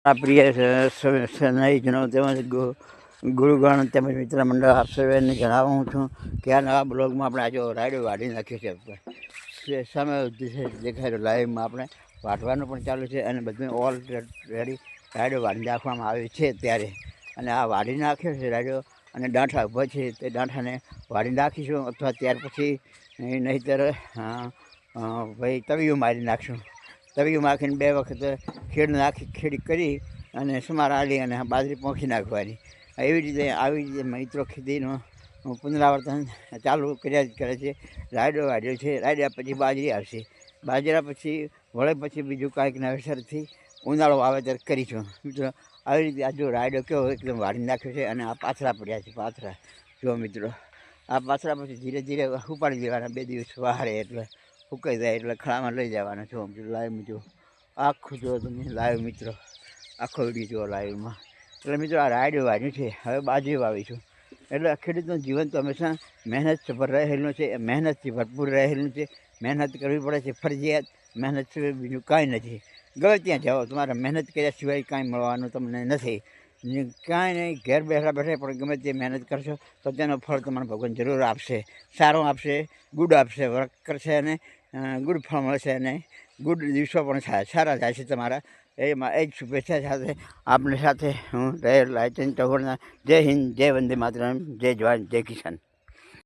આ પ્રિય સ્નેહીજનો તેમજ ગુરુગણ તેમજ મિત્ર મંડળ આપ સર્વેને જણાવું છું કે આ નવા બ્લોગમાં આપણે આજે રાયડો વાઢી નાખ્યો છે. સામે દેખાય રહ્યો લાઈવમાં આપણે વાઢવાનું પણ ચાલુ છે અને બધું ઓલરેડી રાયડો વાઢી નાખવામાં આવે છે ત્યારે. અને આ વાઢી નાખ્યો છે રાયડો અને દાંઠા ઊભા છે તે દાંઠાને વાઢી નાખીશું અથવા ત્યાર પછી નહીંતર ભાઈ તવિયું મારી નાખશું. તવિયું નાખીને 2 વખત ખેડી કરી અને સમાર આલી અને બાજરી પોંખી નાખવાની. આવી રીતે મિત્રો ખેતીનું પુનરાવર્તન ચાલુ કર્યા જ કરે છે. રાયડો વાઢ્યો છે, રાયડા પછી બાજરી આવશે, બાજરા પછી વળે પછી બીજું કાંઈક નવેસરથી ઉનાળો વાવેતર કરીશું. મિત્રો આવી રીતે આ જો રાયડો કેવો એકદમ વાઢી નાખ્યો છે અને આ પાથરા પડ્યા છે. પાથરા જો મિત્રો, આ પાથરા પછી ધીરે ધીરે ઉપાડી દેવાના. 2 દિવસ વારે એટલે સુકાઈ જાય એટલે ખળામાં લઈ જવાના. જો મિત્રો લાઈવ જો આખું જો તમે લાઈવ મિત્રો, આખો વિડીયો જુઓ લાઈવમાં. એટલે મિત્રો આ રાયડો વાઢ્યું છે, હવે બાજરી વાવીશું. એટલે ખેડૂતનું જીવન તો હંમેશા મહેનત સભર રહેલું છે, મહેનતથી ભરપૂર રહેલું છે. મહેનત કરવી પડે છે ફરજિયાત. મહેનત સિવાય બીજું કાંઈ નથી. ગમે ત્યાં જાઓ તમારે મહેનત કર્યા સિવાય કાંઈ મળવાનું તમને નથી. કાંઈ નહીં, ઘેર બેઠા પણ ગમે તે મહેનત કરશો તો તેનો ફળ તમને ભગવાન જરૂર આપશે. સારું આપશે, ગુડ આપશે, વર્ક કરશે અને ગુડ ફળ મળશે અને ગુડ દિવસો પણ સારા જાય છે તમારા. એમાં એ જ શુભેચ્છા સાથે આપની સાથે હું રહેલ લાયચંદ ચૌહાણના. જય હિન્દ, જય વંદે માતરમ, જય જવાન, જય કિસાન.